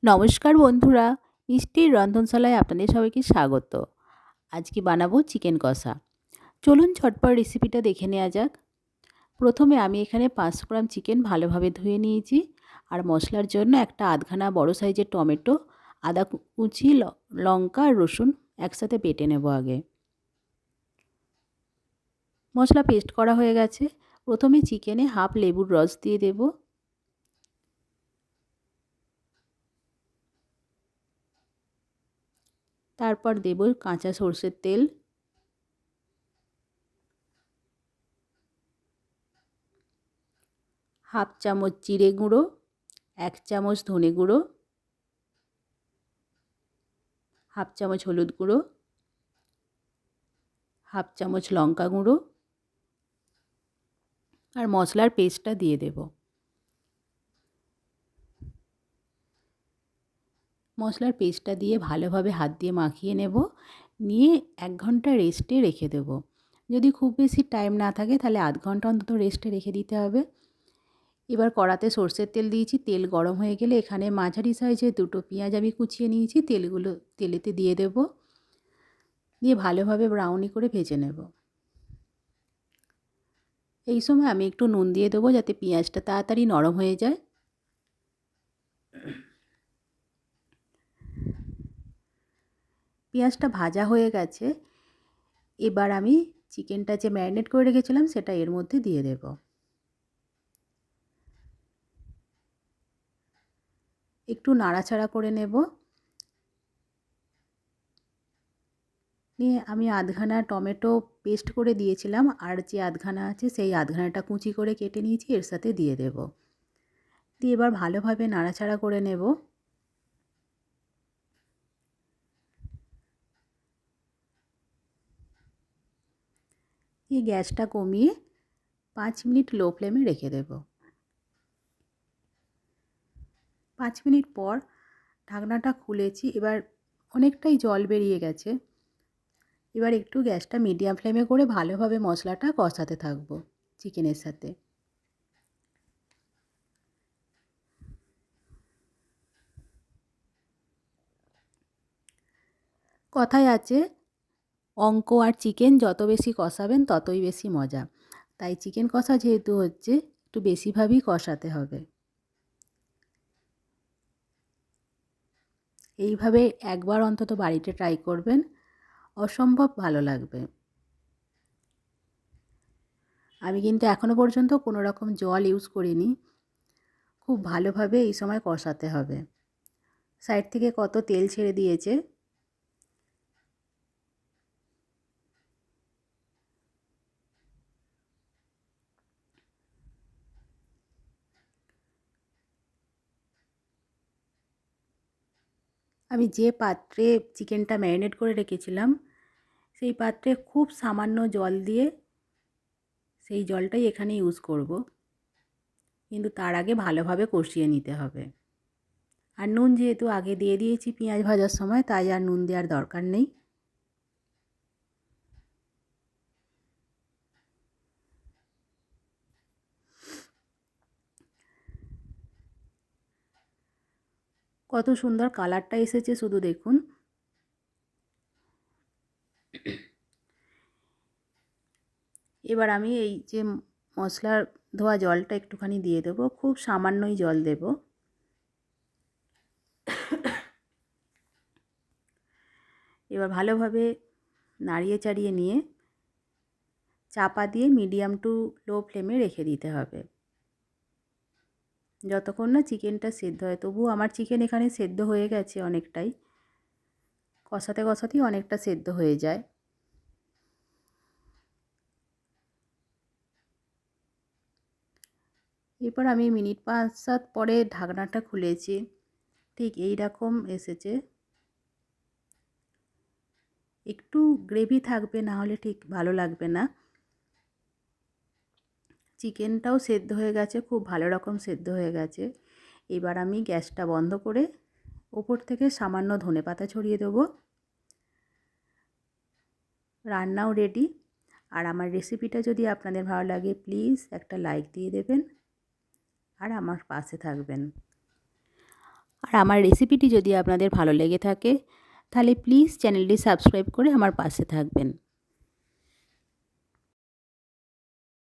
নমস্কার বন্ধুরা, মিষ্টির রন্ধনশালায় আপনাদের সবাইকে স্বাগত। আজকে বানাবো চিকেন কষা। চলুন ঝটপট রেসিপিটা দেখে নেওয়া যাক। প্রথমে আমি এখানে 500 গ্রাম চিকেন ভালোভাবে ধুয়ে নিয়েছি। আর মশলার জন্য একটা আধখানা বড় সাইজের টমেটো, আদা কুচি, লঙ্কা আর রসুন একসাথে বেটে নেব আগে। মশলা পেস্ট করা হয়ে গেছে। প্রথমে চিকেনে হাফ লেবুর রস দিয়ে দেব। তারপর দেব কাঁচা সরষের তেল, হাফ চামচ জিরে গুঁড়ো, 1 চামচ ধনে গুঁড়ো, হাফ চামচ হলুদ গুঁড়ো, হাফ চামচ লঙ্কা গুঁড়ো আর মশলার পেস্টটা দিয়ে দেব। মশলার পেস্টটা দিয়ে ভালোভাবে হাত দিয়ে মাখিয়ে নেব। নিয়ে 1 ঘন্টা রেস্টে রেখে দেব। যদি খুব বেশি টাইম না থাকে তাহলে আধ ঘন্টা অন্তত রেস্টে রেখে দিতে হবে। এবার কড়াতে সরষের তেল দিয়েছি। তেল গরম হয়ে গেলে এখানে মাঝারি সাইজের 2টো পেঁয়াজ আমি কুচিয়ে নিয়েছি, তেলেতে দিয়ে দেব। দিয়ে ভালোভাবে ব্রাউনি করে ভেজে নেব। এই সময় আমি একটু নুন দিয়ে দেবো যাতে পেঁয়াজটা তাড়াতাড়ি নরম হয়ে যায়। পেঁয়াজটা ভাজা হয়ে গেছে। এবার আমি চিকেনটা যে ম্যারিনেট করে রেখেছিলাম সেটা এর মধ্যে দিয়ে দেব। একটু নাড়াচাড়া করে নেব। নিয়ে আমি আধখানা টমেটো পেস্ট করে দিয়েছিলাম, আর যে আধখানা আছে সেই আধখানাটা কুচি করে কেটে নিয়েছি, এর সাথে দিয়ে দেব। দিয়ে এবার ভালোভাবে নাড়াচাড়া করে নেব। দিয়ে গ্যাসটা কমিয়ে 5 মিনিট লো ফ্লেমে রেখে দেব। 5 মিনিট পর ঢাকনাটা খুলেছি। এবার অনেকটাই জল বেরিয়ে গেছে। এবার একটু গ্যাসটা মিডিয়াম ফ্লেমে করে ভালোভাবে মশলাটা কষাতে থাকবো চিকেনের সাথে। কথায় আছে, অঙ্ক আর চিকেন যত বেশি কষাবেন ততই বেশি মজা। তাই চিকেন কষা যেহেতু হচ্ছে, একটু বেশিভাবেই কষাতে হবে। এইভাবে একবার অন্তত বাড়িতে ট্রাই করবেন, অসম্ভব ভালো লাগবে। আমি কিন্তু এখনও পর্যন্ত কোনো রকম জল ইউজ করিনি। খুব ভালোভাবে এই সময় কষাতে হবে। সাইড থেকে কত তেল ছেড়ে দিয়েছে। আমি যে পাত্রে চিকেনটা ম্যারিনেট করে রেখেছিলাম সেই পাত্রে খুব সামান্য জল দিয়ে সেই জলটাই এখানে ইউজ করব। কিন্তু তার আগে ভালোভাবে কষিয়ে নিতে হবে। আর নুন যেহেতু আগে দিয়ে দিয়েছি পেঁয়াজ ভাজার সময়, তাই আর নুন দেওয়ার দরকার নেই। কত সুন্দর কালারটা এসেছে শুধু দেখুন। এবার আমি এই যে মশলার ধোয়া জলটা একটুখানি দিয়ে দেবো, খুব সামান্যই জল দেব। এবার ভালোভাবে নাড়িয়ে চাড়িয়ে নিয়ে চাপা দিয়ে মিডিয়াম টু লো ফ্লেমে রেখে দিতে হবে যতক্ষণ না চিকেনটা সেদ্ধ হয়। তবুও আমার চিকেন এখানে সেদ্ধ হয়ে গেছে অনেকটাই, কষাতে কষাতেই অনেকটা সেদ্ধ হয়ে যায়। এরপর আমি মিনিট 5-7 পরে ঢাকনাটা খুলেছি। ঠিক এই রকম এসেছে। একটু গ্রেভি থাকবে, না হলে ঠিক ভালো লাগবে না। চিকেনটাও সেদ্ধ হয়ে গেছে, খুব ভালো রকম সেদ্ধ হয়ে গেছে। এবার আমি গ্যাসটা বন্ধ করে ওপর থেকে সামান্য ধনেপাতা ছড়িয়ে দেবো। রান্নাও রেডি। আর আমার রেসিপিটা যদি আপনাদের ভালো লাগে প্লিজ একটা লাইক দিয়ে দেবেন আর আমার পাশে থাকবেন। আর আমার রেসিপিটি যদি আপনাদের ভালো লেগে থাকে তাহলে প্লিজ চ্যানেলটি সাবস্ক্রাইব করে আমার পাশে থাকবেন।